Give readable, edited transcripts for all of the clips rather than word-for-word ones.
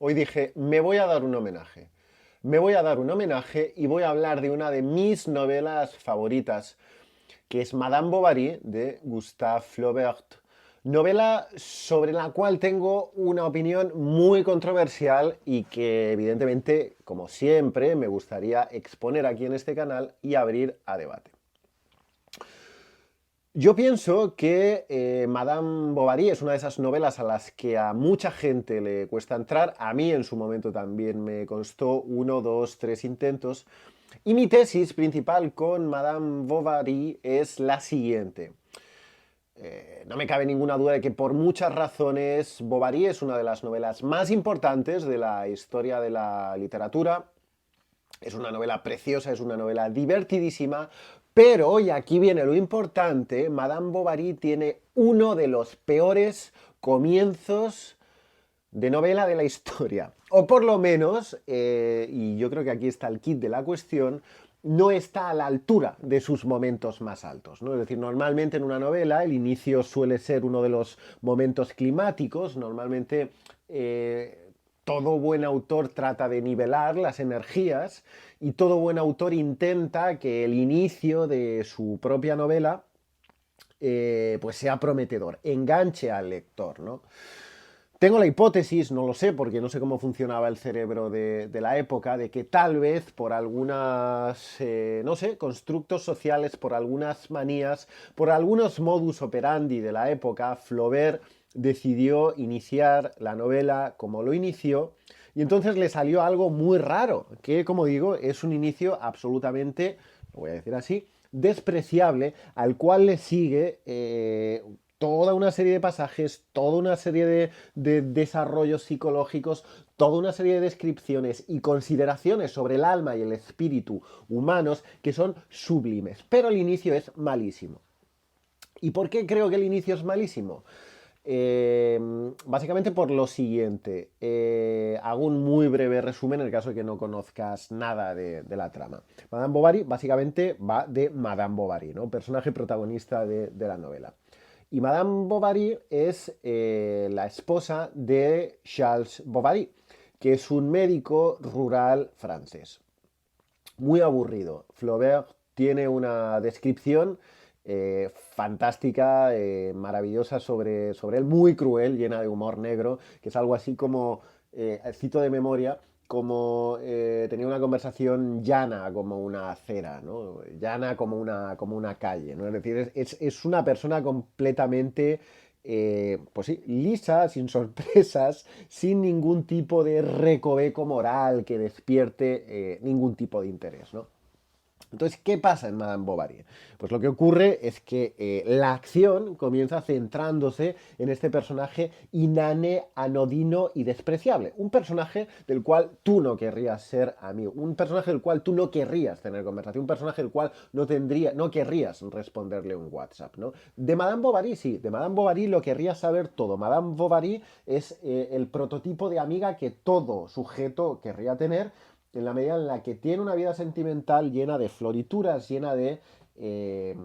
Hoy dije, me voy a dar un homenaje. Me voy a dar un homenaje y voy a hablar de una de mis novelas favoritas, que es Madame Bovary de Gustave Flaubert. Novela sobre la cual tengo una opinión muy controversial y que evidentemente, como siempre, me gustaría exponer aquí en este canal y abrir a debate. Yo pienso que Madame Bovary es una de esas novelas a las que a mucha gente le cuesta entrar. A mí en su momento también me costó uno, dos, tres intentos. Y mi tesis principal con Madame Bovary es la siguiente. No me cabe ninguna duda de que por muchas razones Bovary es una de las novelas más importantes de la historia de la literatura. Es una novela preciosa, es una novela divertidísima, pero, y aquí viene lo importante, Madame Bovary tiene uno de los peores comienzos de novela de la historia. O por lo menos, y yo creo que aquí está el kit de la cuestión, no está a la altura de sus momentos más altos, ¿no? Es decir, normalmente en una novela el inicio suele ser uno de los momentos climáticos, normalmente todo buen autor trata de nivelar las energías y todo buen autor intenta que el inicio de su propia novela pues sea prometedor, enganche al lector, ¿no? Tengo la hipótesis, no lo sé, porque no sé cómo funcionaba el cerebro de la época, de que tal vez por algunas, no sé, constructos sociales, por algunas manías, por algunos modus operandi de la época, Flaubert decidió iniciar la novela como lo inició, y entonces le salió algo muy raro, que como digo, es un inicio absolutamente, lo voy a decir así, despreciable, al cual le sigue toda una serie de pasajes, toda una serie de desarrollos psicológicos, toda una serie de descripciones y consideraciones sobre el alma y el espíritu humanos que son sublimes. Pero el inicio es malísimo. ¿Y por qué creo que el inicio es malísimo? Eh, Básicamente por lo siguiente. Hago un muy breve resumen en el caso de que no conozcas nada de la trama. Madame Bovary básicamente va de Madame Bovary, ¿no? Personaje protagonista de la novela. Y Madame Bovary es la esposa de Charles Bovary, que es un médico rural francés. Muy aburrido. Flaubert tiene una descripción fantástica, maravillosa sobre él, muy cruel, llena de humor negro, que es algo así como, cito de memoria, como tenía una conversación llana como una acera, ¿no? Llana como una calle, ¿no? Es decir, es una persona completamente, pues sí, lisa, sin sorpresas, sin ningún tipo de recoveco moral que despierte ningún tipo de interés, ¿no? Entonces, ¿qué pasa en Madame Bovary? Pues lo que ocurre es que la acción comienza centrándose en este personaje inane, anodino y despreciable. Un personaje del cual tú no querrías ser amigo. Un personaje del cual tú no querrías tener conversación. Un personaje del cual no querrías responderle un WhatsApp, ¿no? De Madame Bovary, sí. De Madame Bovary lo querrías saber todo. Madame Bovary es el prototipo de amiga que todo sujeto querría tener en la medida en la que tiene una vida sentimental llena de florituras, llena de eh,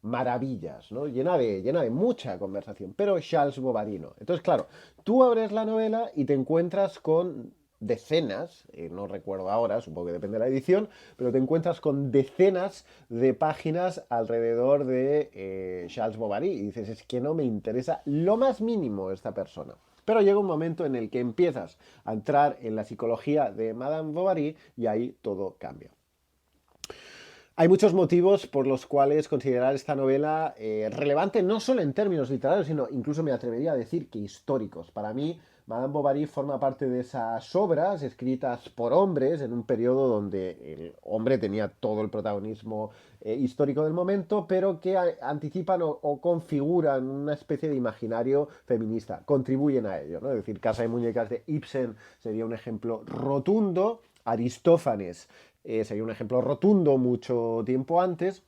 maravillas, ¿no? Llena de mucha conversación, pero Charles Bovary no. Entonces, claro, tú abres la novela y te encuentras con decenas, no recuerdo ahora, supongo que depende de la edición, pero te encuentras con decenas de páginas alrededor de Charles Bovary y dices, es que no me interesa lo más mínimo esta persona. Pero llega un momento en el que empiezas a entrar en la psicología de Madame Bovary y ahí todo cambia. Hay muchos motivos por los cuales considerar esta novela relevante, no solo en términos literarios, sino incluso me atrevería a decir que históricos. Para mí, Madame Bovary forma parte de esas obras escritas por hombres en un periodo donde el hombre tenía todo el protagonismo histórico del momento, pero que anticipan o configuran una especie de imaginario feminista, contribuyen a ello, ¿no? Es decir, Casa de Muñecas de Ibsen sería un ejemplo rotundo, Aristófanes sería un ejemplo rotundo mucho tiempo antes.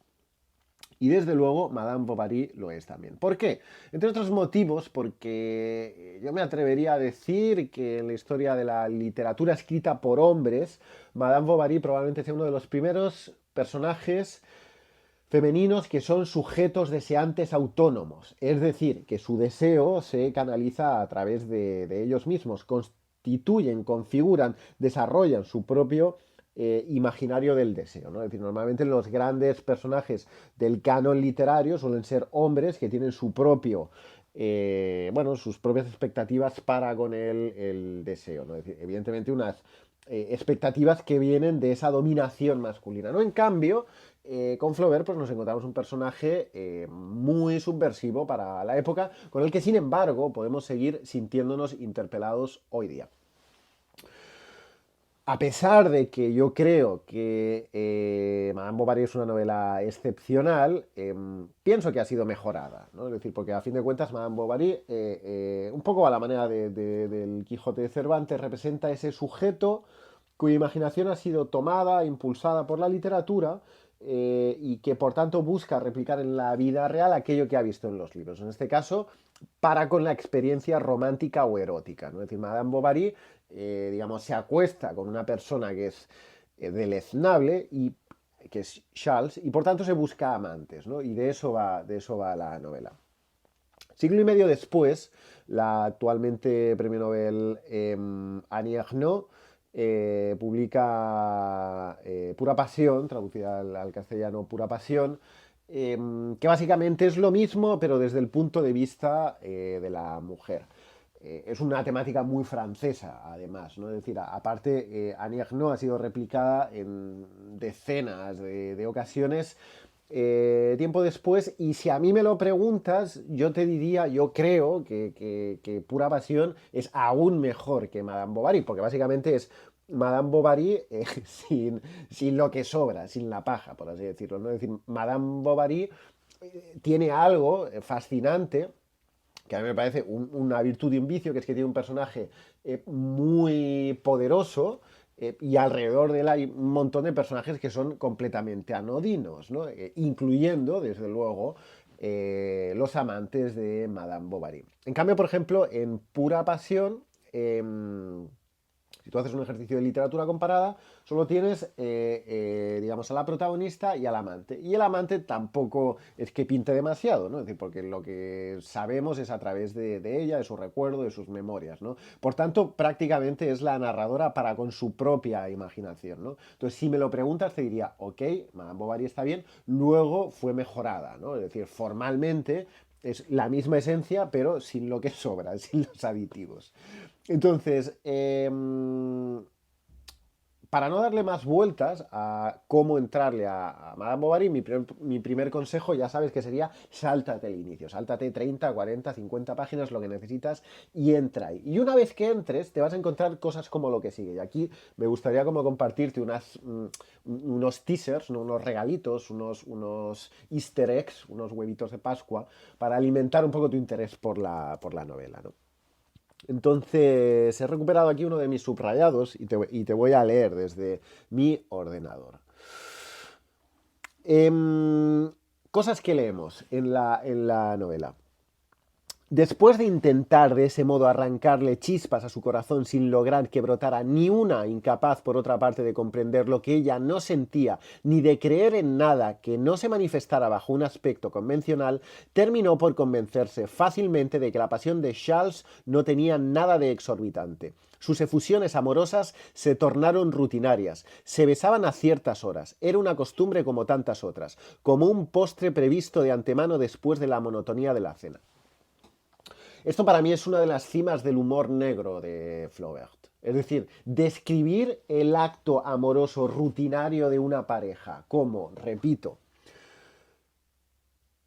Y desde luego, Madame Bovary lo es también. ¿Por qué? Entre otros motivos, porque yo me atrevería a decir que en la historia de la literatura escrita por hombres, Madame Bovary probablemente sea uno de los primeros personajes femeninos que son sujetos deseantes autónomos, es decir, que su deseo se canaliza a través de ellos mismos, constituyen, configuran, desarrollan su propio imaginario del deseo, ¿no? Es decir, normalmente los grandes personajes del canon literario suelen ser hombres que tienen su propio bueno, sus propias expectativas para con el deseo, ¿no? Es decir, evidentemente unas expectativas que vienen de esa dominación masculina, ¿no? En cambio, con Flaubert pues nos encontramos un personaje muy subversivo para la época, con el que sin embargo podemos seguir sintiéndonos interpelados hoy día. A pesar de que yo creo que Madame Bovary es una novela excepcional, pienso que ha sido mejorada, ¿no? Es decir, porque a fin de cuentas Madame Bovary, un poco a la manera del Quijote de Cervantes, representa ese sujeto cuya imaginación ha sido tomada, impulsada por la literatura y que por tanto busca replicar en la vida real aquello que ha visto en los libros. En este caso, para con la experiencia romántica o erótica, ¿no? Es decir, Madame Bovary, digamos, se acuesta con una persona que es deleznable y que es Charles, y por tanto se busca amantes, ¿no? Y de eso va la novela. Siglo y medio después, la actualmente premio Nobel Annie Ernaux publica Pura Pasión, traducida al castellano Pura Pasión, que básicamente es lo mismo, pero desde el punto de vista de la mujer. Es una temática muy francesa, además, ¿no? Es decir, aparte, Annie Ernaux ha sido replicada en decenas de ocasiones tiempo después, y si a mí me lo preguntas, yo te diría, yo creo que Pura Pasión es aún mejor que Madame Bovary, porque básicamente es Madame Bovary sin lo que sobra, sin la paja, por así decirlo, ¿no? Es decir, Madame Bovary tiene algo fascinante que a mí me parece una virtud y un vicio, que es que tiene un personaje muy poderoso y alrededor de él hay un montón de personajes que son completamente anodinos, ¿no? Incluyendo, desde luego, los amantes de Madame Bovary. En cambio, por ejemplo, en Pura Pasión, si tú haces un ejercicio de literatura comparada, solo tienes, digamos, a la protagonista y al amante. Y el amante tampoco es que pinte demasiado, ¿no? Es decir, porque lo que sabemos es a través de ella, de su recuerdo, de sus memorias, ¿no? Por tanto, prácticamente es la narradora para con su propia imaginación, ¿no? Entonces, si me lo preguntas, te diría, ok, Madame Bovary está bien, luego fue mejorada, ¿no? Es decir, formalmente es la misma esencia, pero sin lo que sobra, sin los aditivos. Entonces, para no darle más vueltas a cómo entrarle a Madame Bovary, mi primer consejo ya sabes que sería sáltate el inicio, sáltate 30, 40, 50 páginas, lo que necesitas y entra ahí. Y una vez que entres te vas a encontrar cosas como lo que sigue. Y aquí me gustaría como compartirte unos teasers, ¿no? Unos regalitos, unos easter eggs, unos huevitos de Pascua para alimentar un poco tu interés por la novela, ¿no? Entonces, he recuperado aquí uno de mis subrayados y te voy a leer desde mi ordenador. Cosas que leemos en la novela. Después de intentar de ese modo arrancarle chispas a su corazón sin lograr que brotara ni una, incapaz por otra parte de comprender lo que ella no sentía, ni de creer en nada que no se manifestara bajo un aspecto convencional, terminó por convencerse fácilmente de que la pasión de Charles no tenía nada de exorbitante. Sus efusiones amorosas se tornaron rutinarias, se besaban a ciertas horas, era una costumbre como tantas otras, como un postre previsto de antemano después de la monotonía de la cena. Esto para mí es una de las cimas del humor negro de Flaubert. Es decir, describir el acto amoroso rutinario de una pareja como, repito,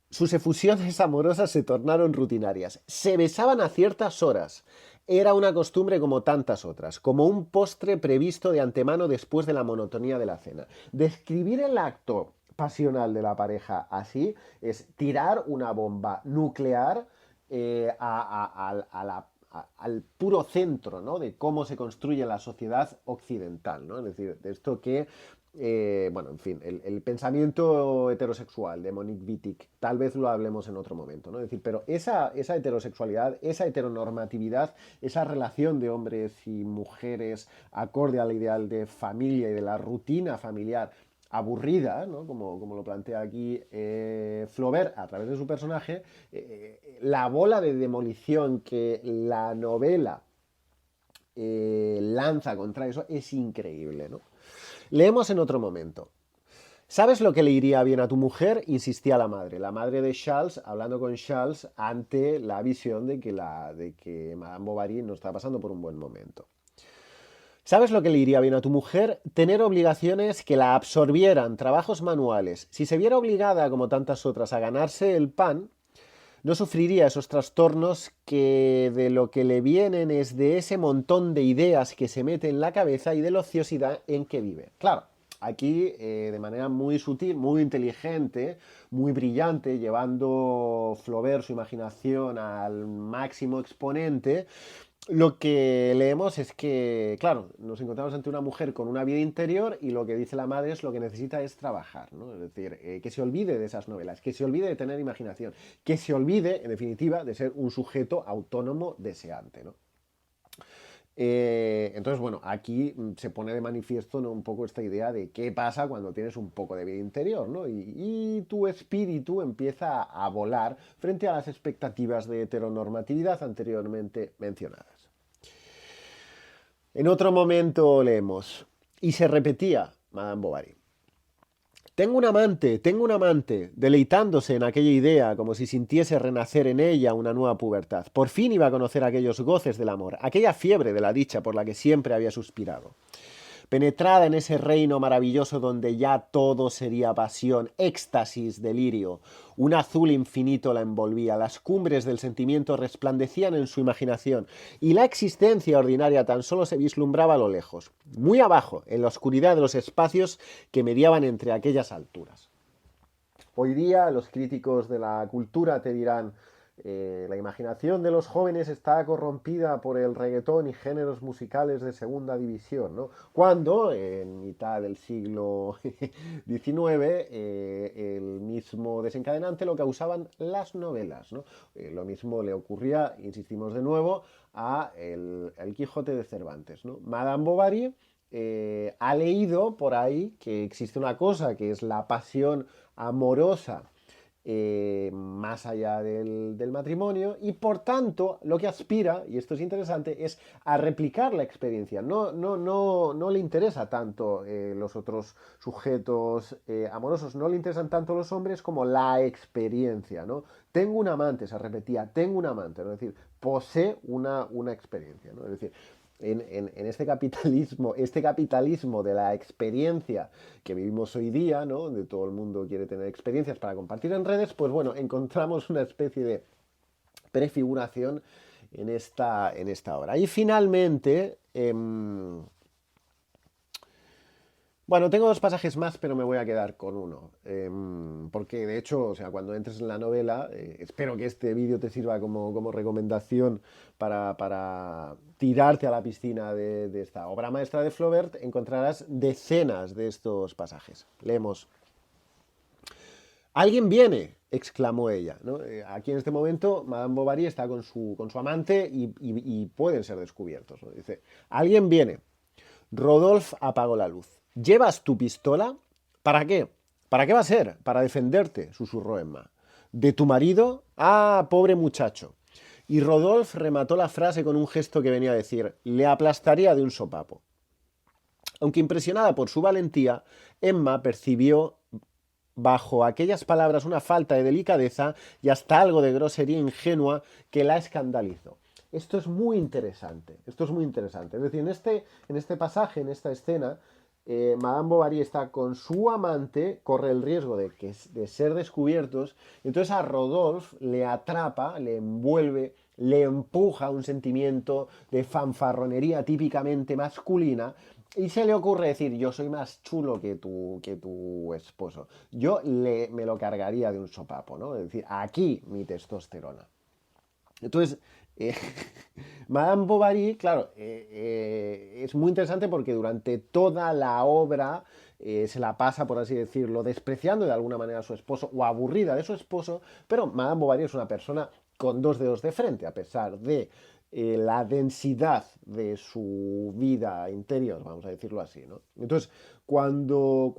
sus efusiones amorosas se tornaron rutinarias. Se besaban a ciertas horas. Era una costumbre como tantas otras, como un postre previsto de antemano después de la monotonía de la cena. Describir el acto pasional de la pareja así es tirar una bomba nuclear al puro centro, ¿no? De cómo se construye la sociedad occidental, ¿no? Es decir, de esto que, bueno, en fin, el pensamiento heterosexual de Monique Wittig, tal vez lo hablemos en otro momento, ¿no? Es decir, pero esa heterosexualidad, esa heteronormatividad, esa relación de hombres y mujeres acorde al ideal de familia y de la rutina familiar, aburrida, ¿no? Como lo plantea aquí Flaubert a través de su personaje, la bola de demolición que la novela lanza contra eso es increíble, ¿no? Leemos en otro momento. ¿Sabes lo que le iría bien a tu mujer? Insistía la madre de Charles, hablando con Charles ante la visión de que Madame Bovary no está pasando por un buen momento. ¿Sabes lo que le iría bien a tu mujer? Tener obligaciones que la absorbieran, trabajos manuales. Si se viera obligada, como tantas otras, a ganarse el pan, no sufriría esos trastornos que de lo que le vienen es de ese montón de ideas que se mete en la cabeza y de la ociosidad en que vive. Claro, aquí de manera muy sutil, muy inteligente, muy brillante, llevando Flaubert su imaginación al máximo exponente, lo que leemos es que, claro, nos encontramos ante una mujer con una vida interior y lo que dice la madre es lo que necesita es trabajar, ¿no? Es decir, que se olvide de esas novelas, que se olvide de tener imaginación, que se olvide, en definitiva, de ser un sujeto autónomo deseante, ¿no? Entonces, bueno, aquí se pone de manifiesto, ¿no? Un poco esta idea de qué pasa cuando tienes un poco de vida interior, ¿no? Y tu espíritu empieza a volar frente a las expectativas de heteronormatividad anteriormente mencionadas. En otro momento leemos, y se repetía Madame Bovary. Tengo un amante, deleitándose en aquella idea como si sintiese renacer en ella una nueva pubertad. Por fin iba a conocer aquellos goces del amor, aquella fiebre de la dicha por la que siempre había suspirado. Penetrada en ese reino maravilloso donde ya todo sería pasión, éxtasis, delirio. Un azul infinito la envolvía, las cumbres del sentimiento resplandecían en su imaginación y la existencia ordinaria tan solo se vislumbraba a lo lejos, muy abajo, en la oscuridad de los espacios que mediaban entre aquellas alturas. Hoy día los críticos de la cultura te dirán la imaginación de los jóvenes está corrompida por el reggaetón y géneros musicales de segunda división, ¿no? Cuando, en mitad del siglo XIX, el mismo desencadenante lo causaban las novelas, ¿no? Lo mismo le ocurría, insistimos de nuevo, a el Quijote de Cervantes, ¿no? Madame Bovary ha leído por ahí que existe una cosa que es la pasión amorosa más allá del matrimonio y por tanto lo que aspira, y esto es interesante, es a replicar la experiencia. No le interesa tanto los otros sujetos amorosos, no le interesan tanto los hombres como la experiencia, ¿no? Tengo un amante, se repetía, tengo un amante, ¿no? Es decir, posee una experiencia, ¿no? Es decir, en este capitalismo de la experiencia que vivimos hoy día, ¿no? Donde todo el mundo quiere tener experiencias para compartir en redes, pues bueno, encontramos una especie de prefiguración en esta obra. Y finalmente, bueno, tengo dos pasajes más, pero me voy a quedar con uno. Porque de hecho, o sea, cuando entres en la novela, espero que este vídeo te sirva como recomendación para tirarte a la piscina de esta obra maestra de Flaubert. Encontrarás decenas de estos pasajes. Leemos. ¡Alguien viene! Exclamó ella, ¿no? Aquí en este momento Madame Bovary está con su amante y pueden ser descubiertos, ¿no? Dice, alguien viene. Rodolphe apagó la luz. ¿Llevas tu pistola? ¿Para qué? ¿Para qué va a ser? Para defenderte, susurró Emma. ¿De tu marido? Ah, pobre muchacho. Y Rodolphe remató la frase con un gesto que venía a decir, le aplastaría de un sopapo. Aunque impresionada por su valentía, Emma percibió bajo aquellas palabras una falta de delicadeza y hasta algo de grosería ingenua que la escandalizó. Esto es muy interesante, esto es muy interesante. Es decir, en este pasaje, en esta escena, Madame Bovary está con su amante, corre el riesgo de ser descubiertos, y entonces a Rodolphe le atrapa, le envuelve, le empuja un sentimiento de fanfarronería típicamente masculina, y se le ocurre decir, yo soy más chulo que tu esposo. Yo me lo cargaría de un sopapo, ¿no? Es decir, aquí mi testosterona. Entonces, eh, Madame Bovary, claro, es muy interesante porque durante toda la obra se la pasa, por así decirlo, despreciando de alguna manera a su esposo o aburrida de su esposo, pero Madame Bovary es una persona con dos dedos de frente, a pesar de la densidad de su vida interior, vamos a decirlo así, ¿no? Entonces, cuando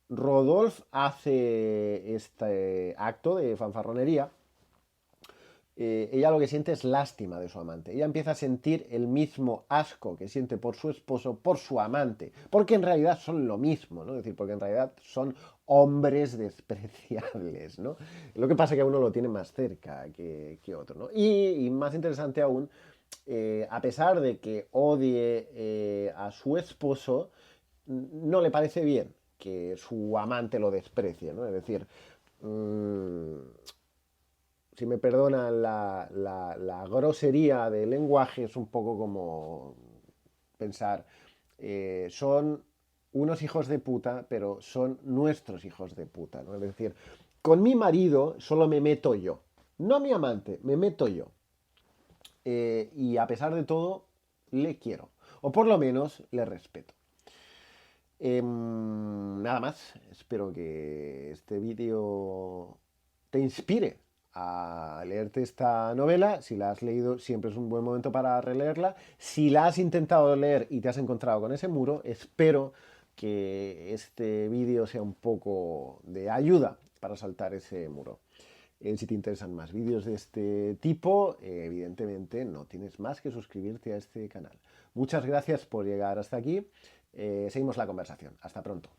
Rodolphe hace este acto de fanfarronería, ella lo que siente es lástima de su amante. Ella empieza a sentir el mismo asco que siente por su esposo, por su amante, porque en realidad son lo mismo, ¿no? Es decir, porque en realidad son hombres despreciables, ¿no? Lo que pasa es que uno lo tiene más cerca que otro, ¿no? Y más interesante aún, a pesar de que odie a su esposo, no le parece bien que su amante lo desprecie, ¿no? Es decir, mmm, si me perdonan la grosería del lenguaje, es un poco como pensar, son unos hijos de puta, pero son nuestros hijos de puta, ¿no? Es decir, con mi marido solo me meto yo, no mi amante, me meto yo. Y a pesar de todo, le quiero, o por lo menos le respeto. Nada más, espero que este vídeo te inspire a leerte esta novela. Si la has leído, siempre es un buen momento para releerla. Si la has intentado leer y te has encontrado con ese muro, espero que este vídeo sea un poco de ayuda para saltar ese muro. Si te interesan más vídeos de este tipo, evidentemente no tienes más que suscribirte a este canal. Muchas gracias por llegar hasta aquí. Seguimos la conversación. Hasta pronto.